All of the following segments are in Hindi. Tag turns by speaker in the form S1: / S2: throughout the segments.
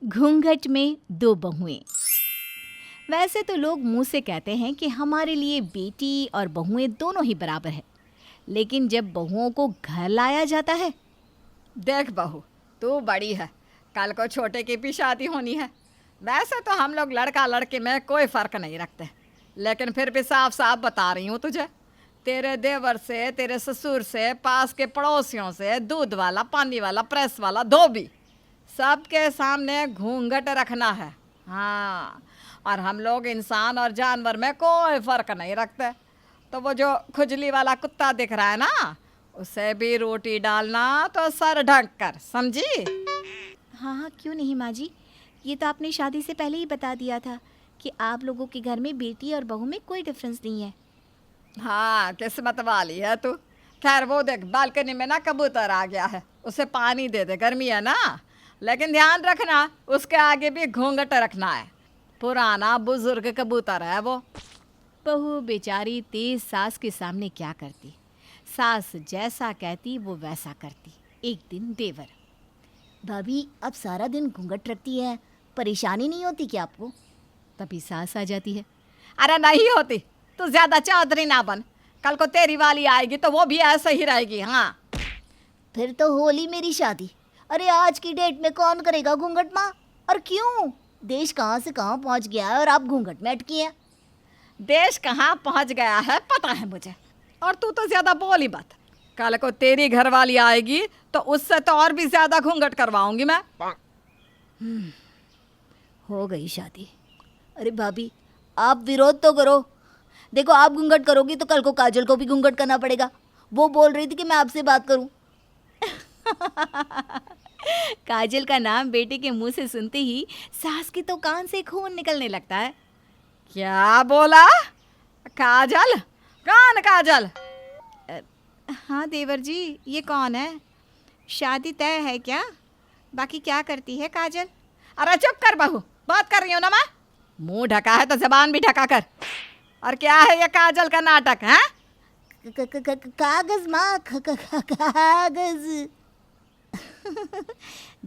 S1: घूंघट में दो बहुएं। वैसे तो लोग मुंह से कहते हैं कि हमारे लिए बेटी और बहुएं दोनों ही बराबर है, लेकिन जब बहुओं को घर लाया जाता है।
S2: देख बहू, तू बड़ी है, कल को छोटे की भी शादी होनी है। वैसे तो हम लोग लड़का लड़की में कोई फ़र्क नहीं रखते, लेकिन फिर भी साफ साफ बता रही हूँ तुझे, तेरे देवर से, तेरे ससुर से, पास के पड़ोसियों से, दूध वाला, पानी वाला, प्रेस वाला, धोबी, सबके सामने घूंघट रखना है। हाँ, और हम लोग इंसान और जानवर में कोई फ़र्क नहीं रखते। तो वो जो खुजली वाला कुत्ता दिख रहा है ना, उसे भी रोटी डालना तो सर ढक कर, समझी?
S1: हाँ हाँ, क्यों नहीं माँ जी, ये तो आपने शादी से पहले ही बता दिया था कि आप लोगों के घर में बेटी और बहू में कोई डिफरेंस नहीं है।
S2: हाँ, किस्मत वाली है तू। खैर वो देख, बालकनी में ना कबूतर आ गया है, उसे पानी दे दे, गर्मी है ना। लेकिन ध्यान रखना, उसके आगे भी घूंघट रखना है, पुराना बुजुर्ग कबूतर है वो।
S1: बहू बेचारी तेज सास के सामने क्या करती, सास जैसा कहती वो वैसा करती। एक दिन देवर,
S3: भाभी आप सारा दिन घूंघट रखती है, परेशानी नहीं होती क्या आपको?
S1: तभी सास आ जाती है।
S2: अरे नहीं होती, तू ज्यादा चौधरी ना बन, कल को तेरी वाली आएगी तो वो भी ऐसे ही रहेगी। हाँ,
S3: फिर तो होली मेरी शादी। अरे आज की डेट में कौन करेगा घूंघट माँ? और क्यों? देश कहाँ से कहाँ पहुँच गया है और आप घूंघट में अटकी हैं।
S2: देश कहाँ पहुँच गया है पता है मुझे, और तू तो ज्यादा बोल ही मत। कल को तेरी घरवाली आएगी तो उससे तो और भी ज्यादा घूंघट करवाऊंगी मैं।
S3: हो गई शादी। अरे भाभी आप विरोध तो करो। देखो आप घूंघट करोगी तो कल को काजल को भी घूंघट करना पड़ेगा। वो बोल रही थी कि मैं आपसे बात करूं।
S1: काजल का नाम बेटे के मुंह से सुनते ही सास की तो कान से खून निकलने लगता है।
S2: क्या बोला? काजल? कौन काजल?
S1: हाँ देवर जी, ये कौन है? शादी तय है क्या? बाकी क्या करती है काजल?
S2: अरे चुप कर बहू, बात कर रही हूँ ना मैं। मुंह ढका है तो जबान भी ढका कर। और क्या है ये काजल का नाटक है?
S3: कागज माँ, कागज।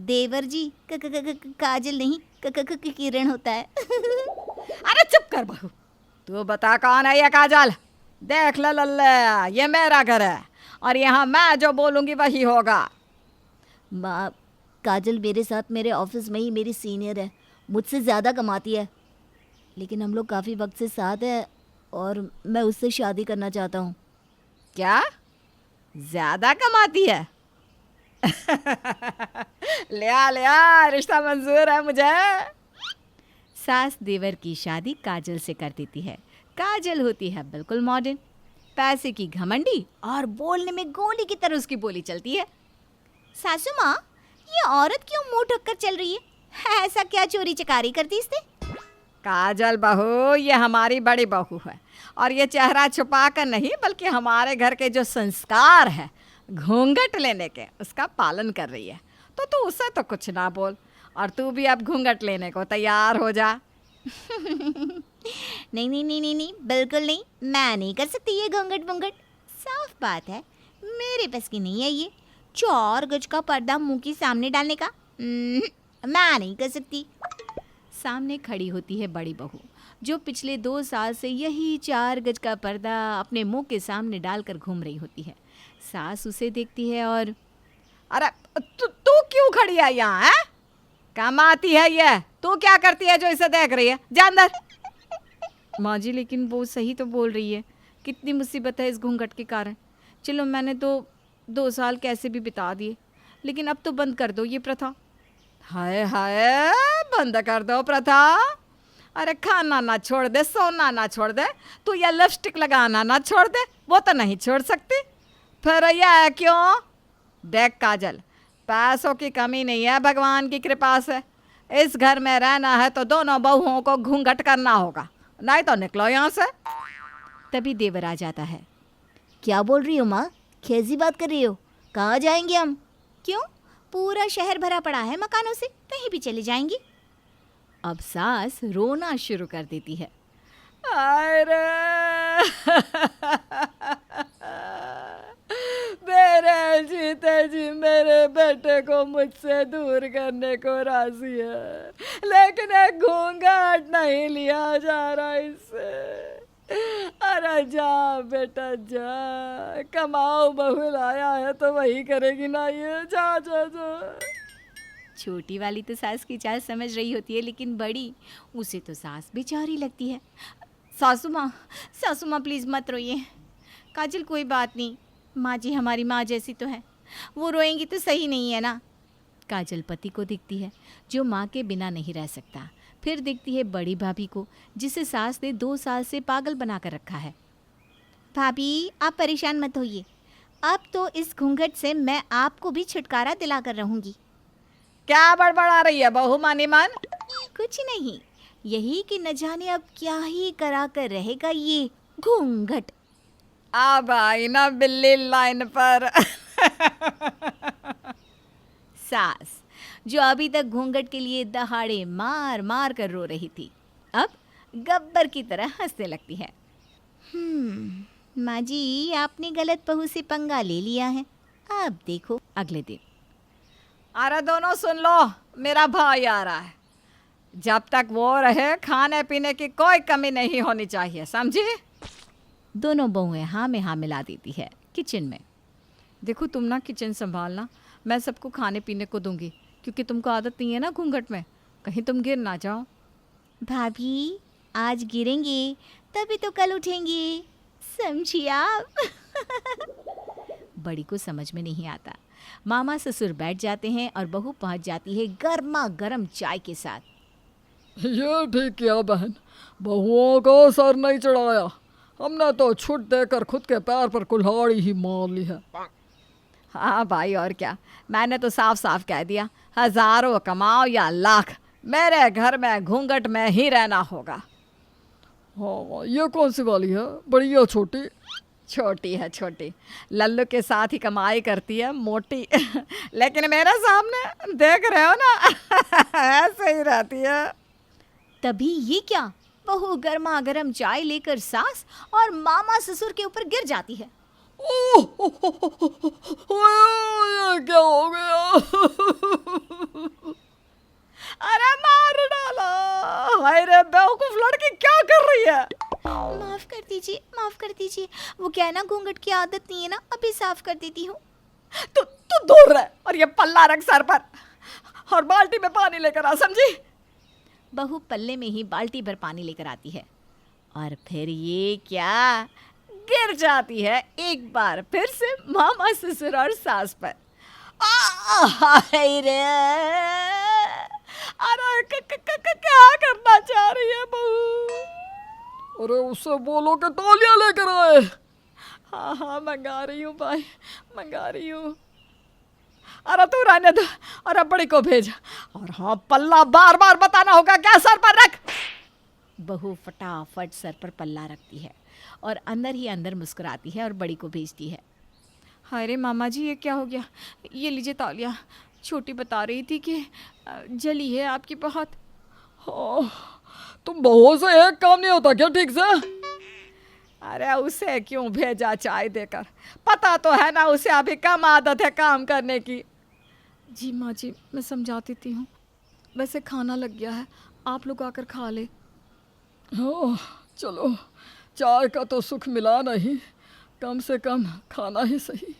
S1: देवर जी, काजल नहीं, किरण होता है।
S2: अरे चुप कर बहू, तू बता कौन है ये काजल? देख ले लल्ले, ये मेरा घर है और यहाँ मैं जो बोलूँगी वही होगा।
S3: माँ, काजल मेरे साथ मेरे ऑफिस में ही मेरी सीनियर है, मुझसे ज़्यादा कमाती है, लेकिन हम लोग काफ़ी वक्त से साथ हैं और मैं उससे शादी करना चाहता हूँ।
S2: क्या? ज़्यादा कमाती है? ले आ, रिश्ता मंजूर है मुझे।
S1: सास देवर की शादी काजल से कर देती है। काजल होती है बिल्कुल मॉडर्न, पैसे की घमंडी और बोलने में गोली की तरह उसकी बोली चलती है। सासू माँ, ये औरत क्यों मुंह ढककर चल रही है? ऐसा क्या चोरी चकारी करती इसने?
S2: काजल बहू, ये हमारी बड़ी बहू है और ये चेहरा छुपा कर नहीं बल्कि हमारे घर के जो संस्कार है घूंघट लेने के, उसका पालन कर रही है। तो तू उससे तो कुछ ना बोल, और तू भी अब घूंघट लेने को तैयार हो जा।
S1: नहीं नहीं नहीं नहीं नहीं, बिल्कुल नहीं, मैं नहीं कर सकती ये घूंघट वूंघट। साफ बात है, मेरे बस की नहीं है ये 4 गज का पर्दा मुंह के सामने डालने का। मैं नहीं कर सकती। सामने खड़ी होती है बड़ी बहू, जो पिछले 2 साल से यही 4 गज का पर्दा अपने मुंह के सामने डालकर घूम रही होती है। सास उसे देखती है और,
S2: अरे तू क्यों खड़ी है यहाँ? है कमाती है ये, तू क्या करती है जो इसे देख रही है? जा अंदर।
S1: माँ जी, लेकिन वो सही तो बोल रही है, कितनी मुसीबत है इस घूंघट के कारण। चलो मैंने तो 2 साल कैसे भी बिता दिए, लेकिन अब तो बंद कर दो ये प्रथा।
S2: हाय हाय, बंद कर दो प्रथा? अरे खाना ना छोड़ दे, सोना ना छोड़ दे, तू ये लिपस्टिक लगाना ना छोड़ दे, वो तो नहीं छोड़ सकती। फिर यह क्यों? देख काजल, पैसों की कमी नहीं है भगवान की कृपा से। इस घर में रहना है तो दोनों बहुओं को घूंघट करना होगा, नहीं तो निकलो यहाँ से।
S1: तभी देवर आ जाता है।
S3: क्या बोल रही हो माँ? कैसी बात कर रही हो? कहाँ जाएंगे हम?
S1: क्यों? पूरा शहर भरा पड़ा है मकानों से, कहीं भी चले जाएंगी। अब सास रोना शुरू कर देती है।
S2: अरे मेरे जी तेजी मेरे बेटे को मुझसे दूर करने को राजी है, लेकिन एक घूंघट नहीं लिया जा रहा इससे। अरे जा बेटा जा, कमाओ बहू लाया है तो वही करेगी ना, ये जा जा जा।
S1: छोटी वाली तो सास की चाल समझ रही होती है, लेकिन बड़ी, उसे तो सास बेचारी लगती है। सासू माँ प्लीज़ मत रोइए। काजल कोई बात नहीं, माँ जी हमारी माँ जैसी तो है, वो रोएंगी तो सही नहीं है ना। काजल पति को दिखती है जो माँ के बिना नहीं रह सकता, फिर दिखती है बड़ी भाभी को जिसे सास ने 2 साल से पागल बना कर रखा है। भाभी आप परेशान मत होइए, अब तो इस घूंघट से मैं आपको भी छुटकारा दिला कर रहूँगी।
S2: क्या बड़बड़ा रही है बहू मानी मान?
S1: कुछ नहीं, यही कि न जाने अब क्या ही करा कर रहेगा ये घूंघट।
S2: अब आई ना बिल्ली लाइन पर।
S1: सास जो अभी तक घूंघट के लिए दहाड़े मार मार कर रो रही थी, अब गब्बर की तरह हंसने लगती है। माँ जी आपने गलत बहू से पंगा ले लिया है, अब देखो। अगले दिन
S2: अरे दोनों सुन लो, मेरा भाई आ रहा है, जब तक वो रहे खाने पीने की कोई कमी नहीं होनी चाहिए, समझी?
S1: दोनों बहुएं हाँ में हाँ मिला देती है किचन में।
S2: देखो तुम ना किचन संभालना, मैं सबको खाने पीने को दूंगी, क्योंकि तुमको आदत नहीं है ना घूंघट में, कहीं तुम गिर ना जाओ।
S1: भाभी आज गिरेंगे तभी तो कल उठेंगे, समझिए आप। बड़ी को समझ में नहीं आता। मामा ससुर बैठ जाते हैं और बहू पहुंच जाती है गर्मा गर्म चाय के साथ।
S4: ये ठीक किया बहन, बहुओं को सर नहीं चढ़ाया, हमने तो छुट देकर खुद के पैर पर कुल्हाड़ी ही मार ली है।
S2: हाँ भाई और क्या, मैंने तो साफ साफ कह दिया, हजारों कमाओ या लाख, मेरे घर में घूंघट में ही रहना होगा।
S4: हाँ ये कौन सी वाली है, बड़ी या छोटी?
S2: छोटी है छोटी, लल्लू के साथ ही कमाई करती है मोटी। लेकिन मेरे सामने देख रहे हो ना, ऐसे ही रहती है।
S1: तभी ये क्या, बहू गर्मा गर्म चाय लेकर सास और मामा ससुर के ऊपर गिर जाती है।
S4: ओह, ये क्या हो गया?
S2: अरे मार डाला, हाय रे बेवकूफ लड़की क्या कर रही है?
S1: माफ कर दीजिए, वो क्या है ना, घूंघट की आदत नहीं है ना, अभी साफ कर देती हूँ।
S2: तू दूर रह और ये पल्ला रख सर पर और बाल्टी में पानी लेकर आ, समझी?
S1: बहू पल्ले में ही बाल्टी भर पानी लेकर आती है और फिर ये क्या,
S2: गिर जाती है एक बार फिर से मामा ससुर और सास पर। हाय रे, अरे क्या करना चाह रही है बहू?
S4: अरे उससे बोलो कि तौलिया लेकर आए।
S2: हाँ मंगा रही हूँ भाई, मंगा रही हूँ। अरे तू रहने दो और अब बड़ी को भेज, और हाँ पल्ला बार बार बताना होगा क्या, सर पर रख।
S1: बहू फटाफट सर पर पल्ला रखती है और अंदर ही अंदर मुस्कुराती है और बड़ी को भेजती है।
S2: हाय रे मामा जी ये क्या हो गया, ये लीजिए तौलिया, छोटी बता रही थी कि जली है आपकी बहुत।
S4: तुम बहू से एक काम नहीं होता क्या ठीक से?
S2: अरे उसे क्यों भेजा चाय देकर, पता तो है ना उसे अभी कम आदत है काम करने की। जी माँ जी मैं समझा देती हूँ, वैसे खाना लग गया है, आप लोग आकर खा ले।
S4: हाँ चलो, चाय का तो सुख मिला नहीं, कम से कम खाना ही सही।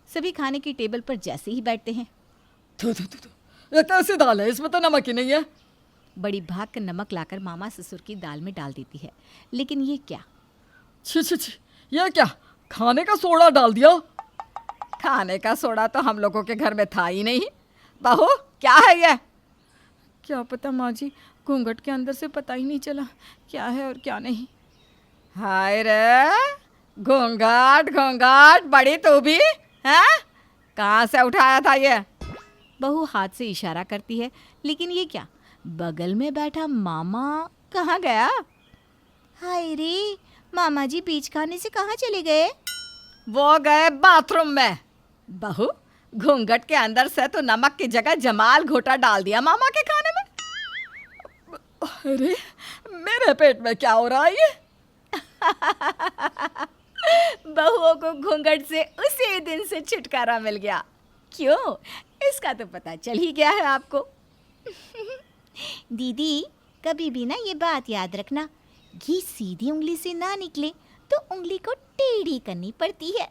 S1: सभी खाने की टेबल पर जैसे ही बैठते हैं,
S4: ये कैसी दाल है, इसमें तो नमक ही नहीं है।
S1: बड़ी भाग कर नमक लाकर मामा ससुर की दाल में डाल देती है, लेकिन ये क्या,
S4: छी छी छी, ये क्या, खाने का सोडा डाल दिया?
S2: खाने का सोडा तो हम लोगों के घर में था ही नहीं। बहू क्या है ये? क्या पता माँ जी, घूंघट के अंदर से पता ही नहीं चला क्या है और क्या नहीं। हाय रे, घूंघट घूंघट बड़ी तू भी है, कहाँ से उठाया था ये?
S1: बहू हाथ से इशारा करती है, लेकिन ये क्या, बगल में बैठा मामा कहाँ गया? हाय रे, मामा जी बीच खाने से कहाँ चले गए?
S2: वो गए बाथरूम में। बहू घूंघट के अंदर से तो नमक की जगह जमाल घोटा डाल दिया मामा के खाने में।
S4: अरे मेरे पेट में क्या हो रहा है ये?
S1: बहुओं को घूंघट से उसी दिन से छुटकारा मिल गया। क्यों? इसका तो पता चल ही गया है आपको। दीदी, कभी भी ना ये बात याद रखना, घी सीधी उंगली से ना निकले तो उंगली को टेढ़ी करनी पड़ती है।